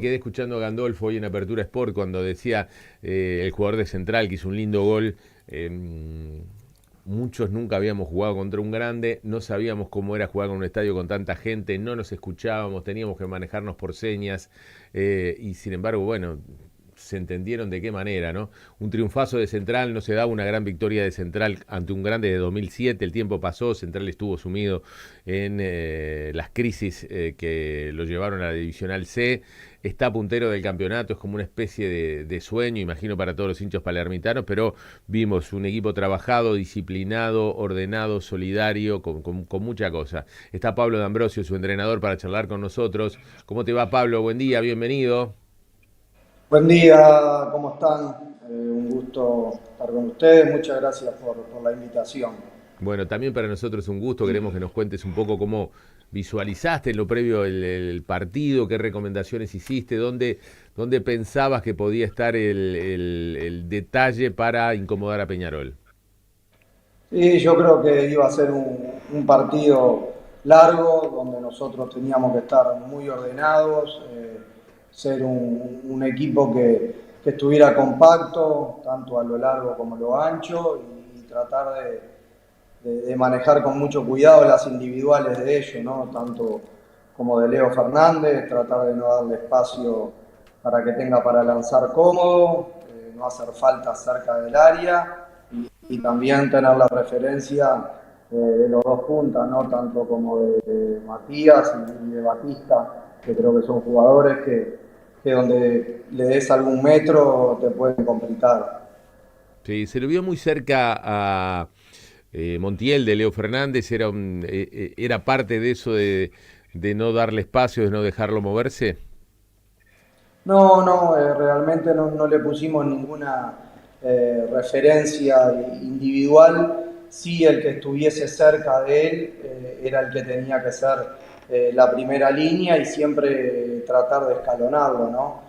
Quedé escuchando a Gandolfo hoy en Apertura Sport cuando decía el jugador de Central que hizo un lindo gol. Muchos nunca habíamos jugado contra un grande, no sabíamos cómo era jugar con un estadio con tanta gente, no nos escuchábamos, teníamos que manejarnos por señas y sin embargo, bueno, se entendieron de qué manera, ¿no? Un triunfazo de Central, no se daba una gran victoria de Central ante un grande de 2007, el tiempo pasó, Central estuvo sumido en las crisis que lo llevaron a la Divisional C, está puntero del campeonato, es como una especie de sueño, imagino, para todos los hinchas palermitanos, pero vimos un equipo trabajado, disciplinado, ordenado, solidario, con mucha cosa. Está Pablo D'Ambrosio, su entrenador, para charlar con nosotros. ¿Cómo te va, Pablo? Buen día, bienvenido. Buen día, ¿cómo están? Un gusto estar con ustedes. Muchas gracias por la invitación. Bueno, también para nosotros es un gusto, queremos que nos cuentes un poco cómo visualizaste en lo previo el partido, qué recomendaciones hiciste, dónde pensabas que podía estar el detalle para incomodar a Peñarol. Y yo creo que iba a ser un partido largo, donde nosotros teníamos que estar muy ordenados, ser un equipo que estuviera compacto, tanto a lo largo como a lo ancho, y tratar de manejar con mucho cuidado las individuales de ellos, ¿no? Tanto como de Leo Fernández, tratar de no darle espacio para que tenga para lanzar cómodo, no hacer falta cerca del área y también tener la referencia de los dos puntas, ¿no? Tanto como de Matías y de Batista, que creo que son jugadores que donde le des algún metro te pueden complicar. Sí, se lo vio muy cerca a Montiel de Leo Fernández, era parte de eso de no darle espacio, de no dejarlo moverse. No, no, realmente no le pusimos ninguna referencia individual. Sí, el que estuviese cerca de él era el que tenía que ser la primera línea y siempre tratar de escalonarlo, ¿no?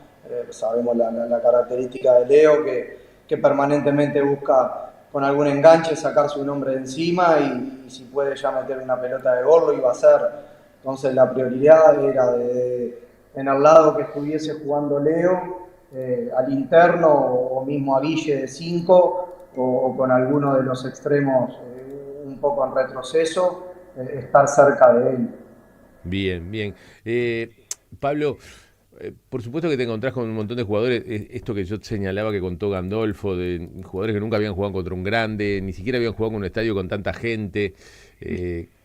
Sabemos la característica de Leo que permanentemente busca con algún enganche sacarse un hombre de encima y si puede ya meter una pelota de gol lo iba a hacer. Entonces la prioridad era en el lado que estuviese jugando Leo, al interno o mismo a Guille de 5 o con alguno de los extremos un poco en retroceso, estar cerca de él. Bien, bien. Pablo, por supuesto que te encontrás con un montón de jugadores, esto que yo señalaba que contó Gandolfo, de jugadores que nunca habían jugado contra un grande, ni siquiera habían jugado en un estadio con tanta gente.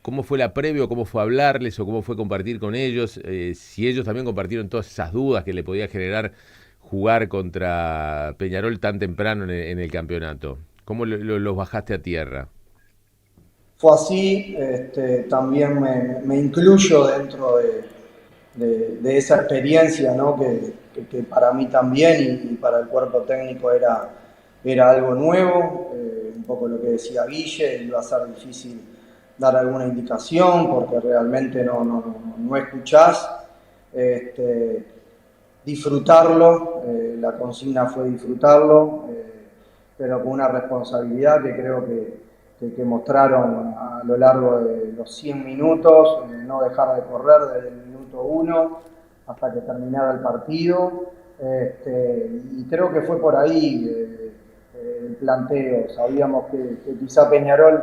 ¿Cómo fue la previa, cómo fue hablarles o cómo fue compartir con ellos? Si ellos también compartieron todas esas dudas que le podía generar jugar contra Peñarol tan temprano en el campeonato. ¿Cómo los bajaste a tierra? Fue así, también me incluyo dentro de esa experiencia, ¿no? Que para mí también y para el cuerpo técnico era algo nuevo, un poco lo que decía Guille, iba a ser difícil dar alguna indicación porque realmente no escuchás. Este, Disfrutarlo, la consigna fue disfrutarlo, pero con una responsabilidad que creo que mostraron a lo largo de los 100 minutos, no dejar de correr desde el minuto 1 hasta que terminara el partido, y creo que fue por ahí el planteo. Sabíamos que quizá Peñarol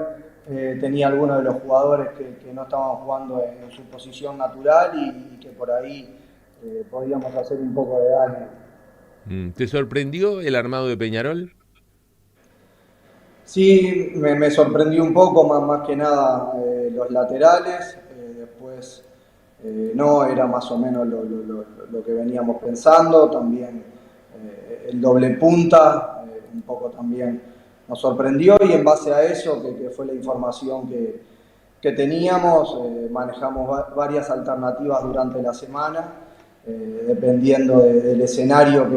tenía algunos de los jugadores que no estaban jugando en su posición natural y que por ahí podíamos hacer un poco de daño. ¿Te sorprendió el armado de Peñarol? Sí, me sorprendió un poco, más que nada los laterales, después no, era más o menos lo que veníamos pensando, también el doble punta, un poco también nos sorprendió y en base a eso, que fue la información que teníamos, manejamos varias alternativas durante la semana, dependiendo del escenario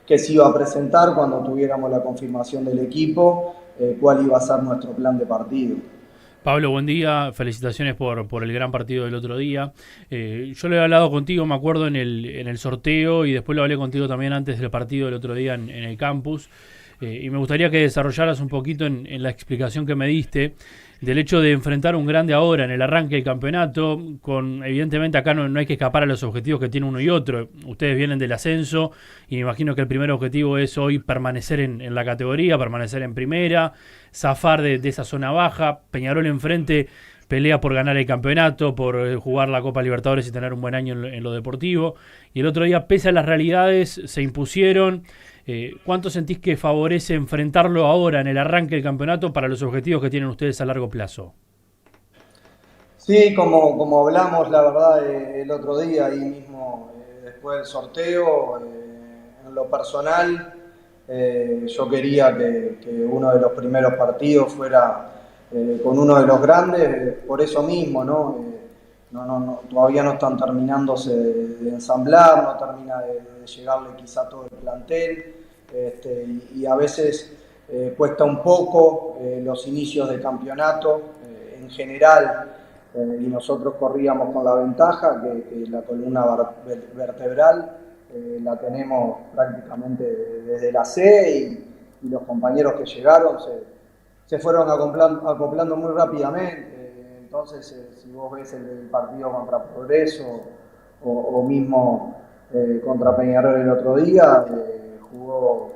que se iba a presentar cuando tuviéramos la confirmación del equipo, cuál iba a ser nuestro plan de partido. Pablo, buen día. Felicitaciones por el gran partido del otro día. Yo lo he hablado contigo, me acuerdo, en el sorteo y después lo hablé contigo también antes del partido del otro día en el campus. Y me gustaría que desarrollaras un poquito en la explicación que me diste. del hecho de enfrentar un grande ahora en el arranque del campeonato, con evidentemente acá no hay que escapar a los objetivos que tiene uno y otro. Ustedes vienen del ascenso y me imagino que el primer objetivo es hoy permanecer en la categoría, permanecer en primera, zafar de esa zona baja. Peñarol enfrente pelea por ganar el campeonato, por jugar la Copa Libertadores y tener un buen año en lo deportivo. Y el otro día, pese a las realidades, se impusieron. ¿Cuánto sentís que favorece enfrentarlo ahora en el arranque del campeonato para los objetivos que tienen ustedes a largo plazo? Sí, como hablamos, la verdad, el otro día, ahí mismo, después del sorteo, en lo personal, yo quería que uno de los primeros partidos fuera con uno de los grandes, por eso mismo, ¿no? Todavía no están terminándose de ensamblar, no termina de llegarle quizá todo el plantel, y a veces cuesta un poco los inicios de campeonato en general. Y nosotros corríamos con la ventaja que la columna vertebral la tenemos prácticamente desde la C, y los compañeros que llegaron se fueron acoplando muy rápidamente. Entonces, si vos ves el partido contra Progreso o mismo contra Peñarol el otro día, jugó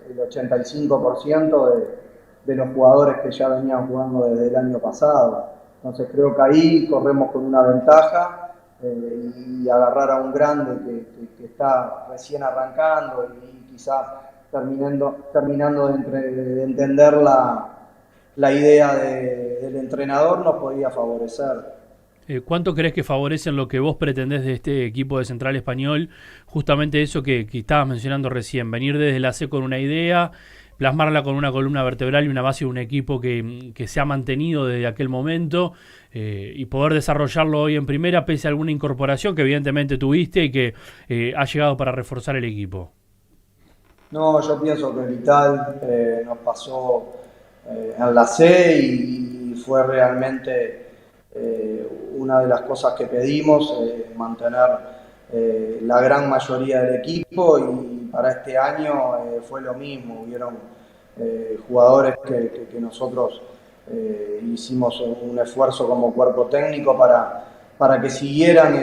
el 85% de los jugadores que ya venían jugando desde el año pasado. Entonces creo que ahí corremos con una ventaja, y agarrar a un grande que está recién arrancando y quizá terminando de entender la idea del entrenador nos podía favorecer. ¿Cuánto crees que favorecen lo que vos pretendés de este equipo de Central Español? Justamente eso que estabas mencionando recién, venir desde la C con una idea, plasmarla con una columna vertebral y una base de un equipo que se ha mantenido desde aquel momento, y poder desarrollarlo hoy en primera pese a alguna incorporación que evidentemente tuviste y que ha llegado para reforzar el equipo. No, yo pienso que Vital nos pasó en la C y fue realmente una de las cosas que pedimos, mantener la gran mayoría del equipo, y para este año fue lo mismo. Hubieron jugadores que nosotros hicimos un esfuerzo como cuerpo técnico para que siguieran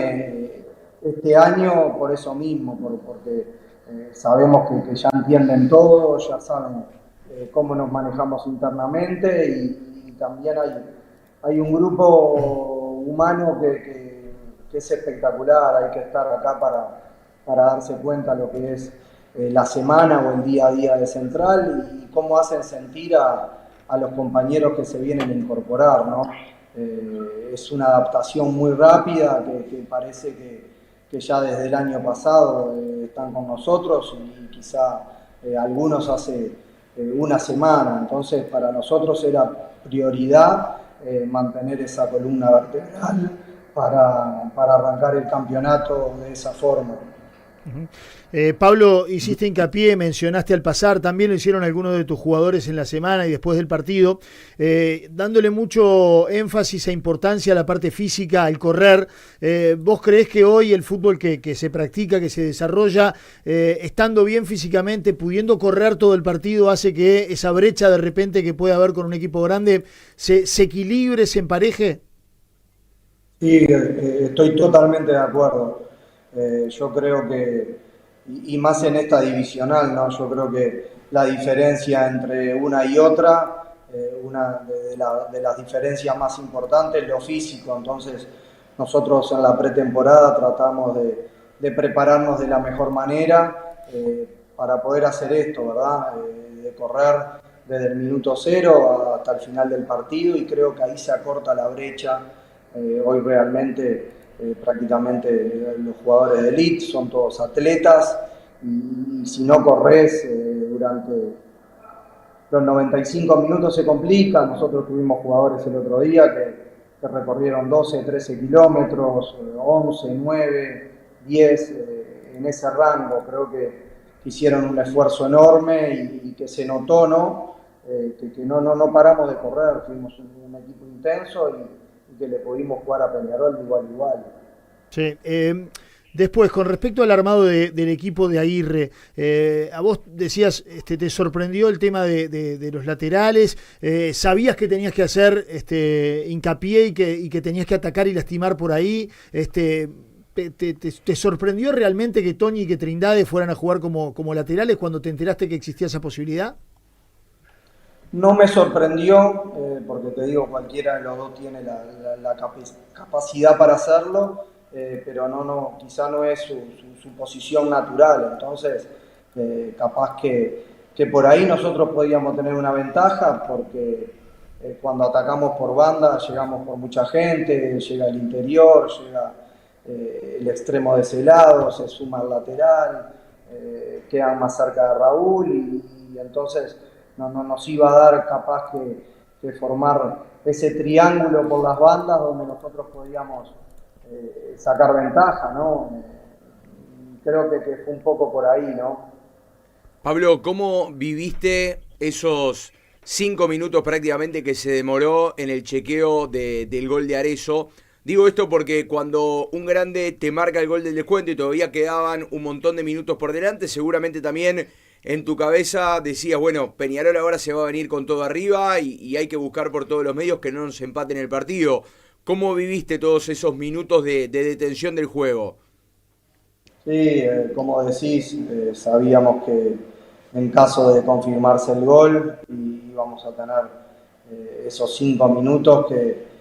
este año por eso mismo, porque sabemos que ya entienden todo, ya saben cómo nos manejamos internamente, y también hay un grupo humano que es espectacular. Hay que estar acá para darse cuenta lo que es la semana o el día a día de Central, y cómo hacen sentir a los compañeros que se vienen a incorporar, ¿no? Es una adaptación muy rápida que parece que ya desde el año pasado están con nosotros, y quizá algunos hace una semana. Entonces para nosotros era prioridad mantener esa columna vertebral para arrancar el campeonato de esa forma. Pablo, hiciste hincapié, mencionaste al pasar, también lo hicieron algunos de tus jugadores en la semana y después del partido, dándole mucho énfasis e importancia a la parte física, al correr. ¿Vos creés que hoy el fútbol que se practica, que se desarrolla, estando bien físicamente, pudiendo correr todo el partido, hace que esa brecha de repente que puede haber con un equipo grande se equilibre, se empareje? Sí, estoy totalmente de acuerdo. Yo creo que, y más en esta divisional, ¿no? Yo creo que la diferencia entre una y otra, una de las diferencias más importantes es lo físico. Entonces nosotros en la pretemporada tratamos de prepararnos de la mejor manera para poder hacer esto, ¿verdad? De correr desde el minuto 0 hasta el final del partido, y creo que ahí se acorta la brecha. Hoy realmente prácticamente los jugadores de elite son todos atletas, y si no corres durante los 95 minutos se complica. Nosotros tuvimos jugadores el otro día que recorrieron 12, 13 kilómetros, 11, 9, 10, en ese rango. Creo que hicieron un esfuerzo enorme y que se notó, ¿no? Que no paramos de correr. Fuimos un equipo intenso y que le pudimos jugar a Peñarol igual. Sí, Después, con respecto al armado del equipo de Aguirre, a vos decías, te sorprendió el tema de los laterales, sabías que tenías que hacer hincapié y que tenías que atacar y lastimar por ahí. ¿Te sorprendió realmente que Toñi y que Trindade fueran a jugar como laterales cuando te enteraste que existía esa posibilidad? No me sorprendió, porque te digo, cualquiera de los dos tiene la capacidad para hacerlo, pero quizá no es su posición natural. Entonces, capaz que por ahí nosotros podíamos tener una ventaja, porque cuando atacamos por banda llegamos por mucha gente, llega el interior, llega el extremo de ese lado, se suma el lateral, quedan más cerca de Raúl y entonces no nos iba a dar capaz que formar ese triángulo por las bandas donde nosotros podíamos sacar ventaja, ¿no? Creo que fue un poco por ahí, ¿no? Pablo, ¿cómo viviste esos 5 minutos prácticamente que se demoró en el chequeo del gol de Arezzo? Digo esto porque cuando un grande te marca el gol del descuento y todavía quedaban un montón de minutos por delante, seguramente también en tu cabeza decías, bueno, Peñarol ahora se va a venir con todo arriba y hay que buscar por todos los medios que no nos empaten el partido. ¿Cómo viviste todos esos minutos de detención del juego? Sí, como decís, sabíamos que en caso de confirmarse el gol íbamos a tener esos 5 minutos que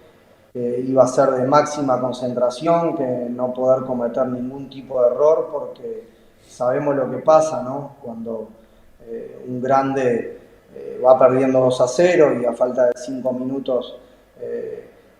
iba a ser de máxima concentración, que no poder cometer ningún tipo de error, porque sabemos lo que pasa, ¿no? Cuando un grande va perdiendo 2-0 y a falta de 5 minutos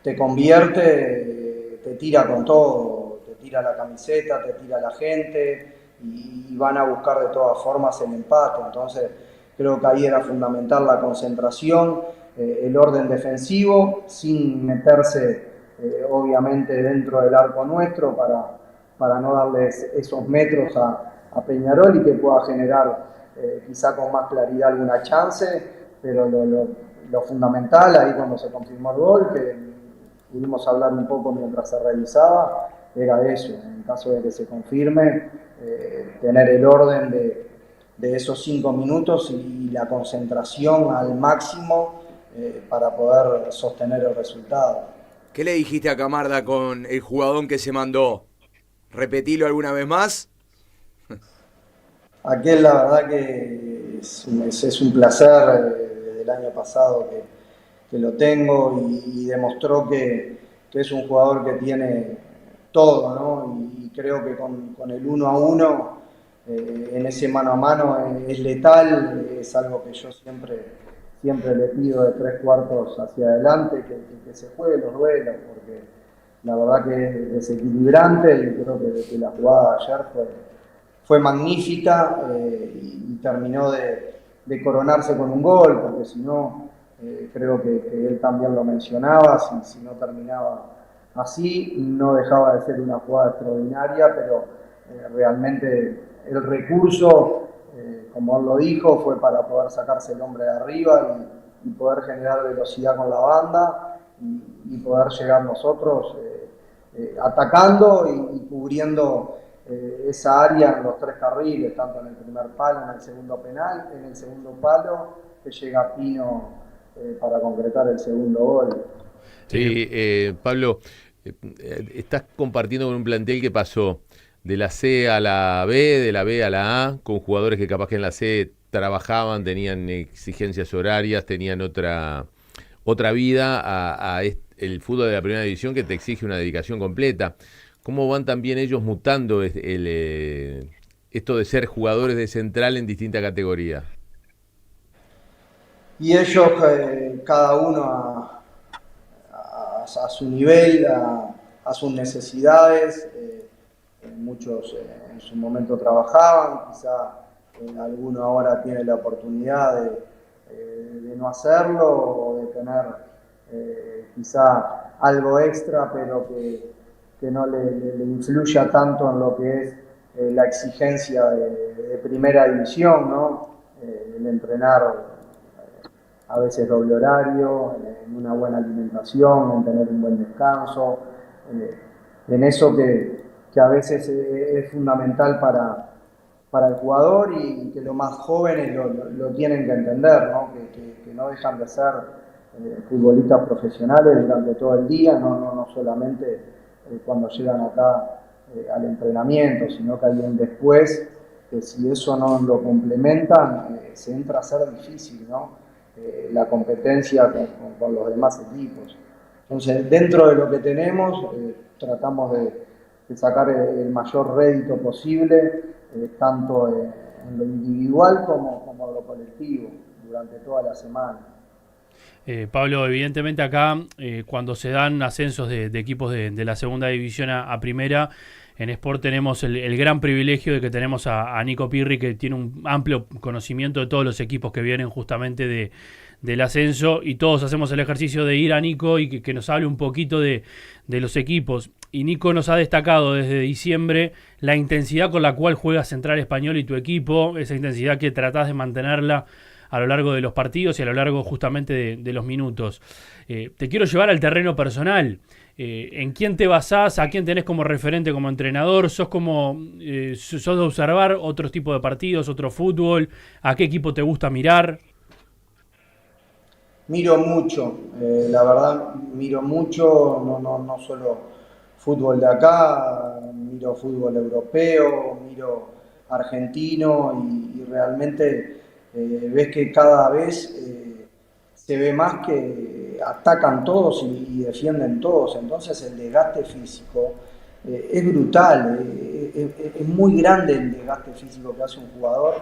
te convierte, te tira con todo, te tira la camiseta, te tira la gente y van a buscar de todas formas el empate. Entonces creo que ahí era fundamental la concentración, el orden defensivo, sin meterse obviamente dentro del arco nuestro para no darles esos metros a Peñarol y que pueda generar quizá con más claridad alguna chance, pero lo fundamental ahí cuando se confirmó el gol, que pudimos hablar un poco mientras se realizaba, era eso, en caso de que se confirme, tener el orden de esos 5 minutos y la concentración al máximo para poder sostener el resultado. ¿Qué le dijiste a Camarda con el jugadón que se mandó? ¿Repetilo alguna vez más? Aquel, la verdad que es un placer, desde el año pasado que lo tengo y demostró que es un jugador que tiene todo, ¿no? Y creo que con el 1-1, en ese mano a mano es letal, es algo que yo siempre le pido de 3/4 hacia adelante, que se juegue los duelos, porque la verdad que es desequilibrante y creo que la jugada de ayer fue magnífica y terminó de coronarse con un gol, porque si no, creo que él también lo mencionaba, si no terminaba así, no dejaba de ser una jugada extraordinaria, pero realmente el recurso, como él lo dijo, fue para poder sacarse el hombre de arriba y poder generar velocidad con la banda y poder llegar nosotros atacando y cubriendo esa área en los 3 carriles, tanto en el primer palo, en el segundo penal, en el segundo palo, que llega Pino para concretar el segundo gol. Sí, Pablo, estás compartiendo con un plantel que pasó de la C a la B, de la B a la A, con jugadores que capaz que en la C trabajaban, tenían exigencias horarias, tenían otra vida el fútbol de la primera división que te exige una dedicación completa. ¿Cómo van también ellos mutando esto de ser jugadores de central en distinta categoría? Y ellos, cada uno a su nivel, a sus necesidades, muchos en su momento trabajaban, quizá alguno ahora tiene la oportunidad de no hacerlo o de tener quizá algo extra, pero que no le influya tanto en lo que es la exigencia de primera división, ¿no? El entrenar a veces doble horario, en una buena alimentación, en tener un buen descanso, en eso que que a veces es fundamental para el jugador y que los más jóvenes lo tienen que entender, ¿no? Que no dejan de ser futbolistas profesionales durante todo el día, no solamente cuando llegan acá al entrenamiento, sino que alguien después, que si eso no lo complementan, se entra a ser difícil, ¿no? La competencia con los demás equipos. Entonces, dentro de lo que tenemos, tratamos de sacar el mayor rédito posible, tanto en lo individual como en lo colectivo, durante toda la semana. Pablo, evidentemente acá, cuando se dan ascensos de equipos de la segunda división a primera, en Sport tenemos el gran privilegio de que tenemos a Nico Pirri, que tiene un amplio conocimiento de todos los equipos que vienen justamente del ascenso, y todos hacemos el ejercicio de ir a Nico y que nos hable un poquito de los equipos. Y Nico nos ha destacado desde diciembre la intensidad con la cual juega Central Español y tu equipo, esa intensidad que tratás de mantenerla a lo largo de los partidos y a lo largo justamente de los minutos. Te quiero llevar al terreno personal. ¿En quién te basás? ¿A quién tenés como referente como entrenador? ¿Sos de observar otros tipos de partidos, otro fútbol? ¿A qué equipo te gusta mirar? Miro mucho, la verdad miro mucho, no solo fútbol de acá, miro fútbol europeo, miro argentino y realmente ves que cada vez se ve más que atacan todos y defienden todos, entonces el desgaste físico es brutal, es muy grande el desgaste físico que hace un jugador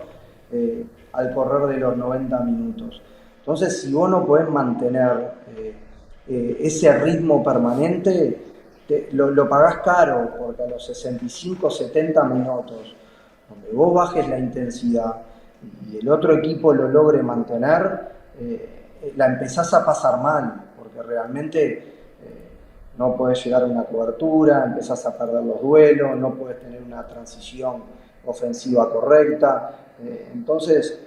al correr de los 90 minutos. Entonces, si vos no podés mantener ese ritmo permanente, lo pagás caro, porque a los 65, 70 minutos, donde vos bajes la intensidad y el otro equipo lo logre mantener, la empezás a pasar mal, porque realmente no podés llegar a una cobertura, empezás a perder los duelos, no podés tener una transición ofensiva correcta. Entonces,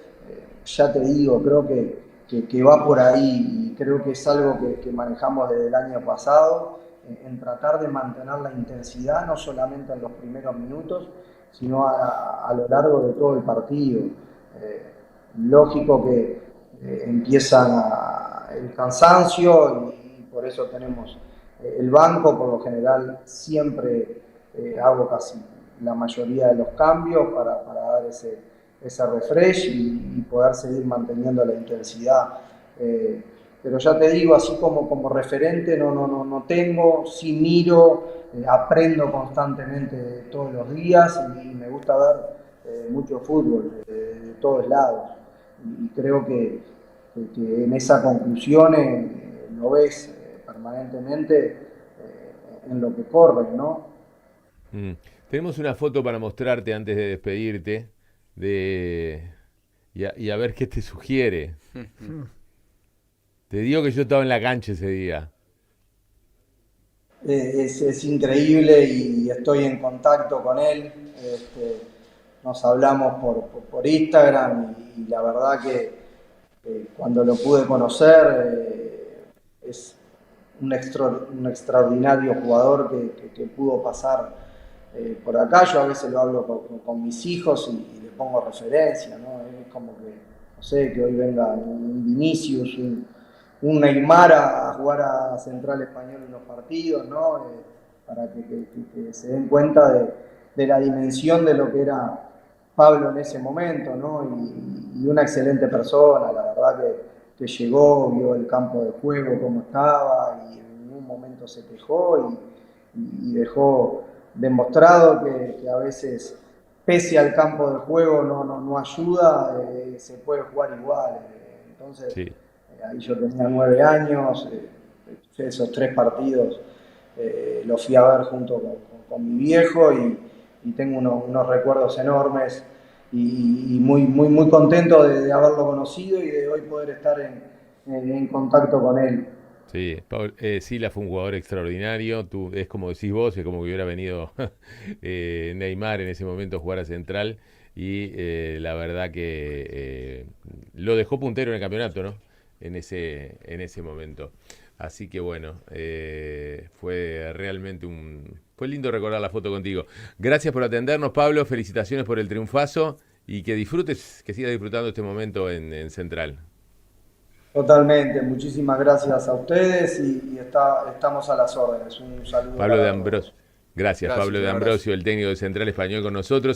ya te digo, creo que va por ahí y creo que es algo que manejamos desde el año pasado, en tratar de mantener la intensidad, no solamente en los primeros minutos, sino a lo largo de todo el partido. Lógico que empiezan el cansancio y por eso tenemos el banco, por lo general siempre hago casi la mayoría de los cambios para dar ese refresh y poder seguir manteniendo la intensidad. Pero ya te digo, así como referente no tengo, sí miro, aprendo constantemente todos los días y me gusta ver mucho fútbol de todos lados. Y creo que en esa conclusión lo ves permanentemente en lo que corre, ¿no? Tenemos una foto para mostrarte antes de despedirte y a ver qué te sugiere. Te digo que yo estaba en la cancha ese día. Es increíble y estoy en contacto con él. Nos hablamos por Instagram y la verdad que cuando lo pude conocer es un extraordinario jugador que pudo pasar por acá. Yo a veces lo hablo con mis hijos y le pongo referencia, ¿no? Es como que, no sé, que hoy venga un Vinicius, un Neymar a jugar a Central Español en los partidos, ¿no? Para que se den cuenta de la dimensión de lo que era Pablo en ese momento, ¿no? Y una excelente persona, la verdad que llegó, vio el campo de juego cómo estaba y en ningún momento se quejó y dejó demostrado que a veces, pese al campo de juego, no ayuda, se puede jugar igual. Entonces, Sí. Ahí yo tenía 9 años, esos 3 partidos los fui a ver junto con mi viejo y tengo unos recuerdos enormes y muy contento de haberlo conocido y de hoy poder estar en contacto con él. Sí, Sila fue un jugador extraordinario. Es como decís vos, es como que hubiera venido Neymar en ese momento a jugar a Central. Y la verdad que lo dejó puntero en el campeonato, ¿no? En ese momento. Así que bueno, fue realmente Fue lindo recordar la foto contigo. Gracias por atendernos, Pablo. Felicitaciones por el triunfazo y que disfrutes, que sigas disfrutando este momento en Central. Totalmente, muchísimas gracias a ustedes y estamos a las órdenes. Un saludo Pablo para de todos. Ambrosio. Gracias, Gracias, Pablo de un abrazo. Ambrosio, el técnico de Central Español con nosotros.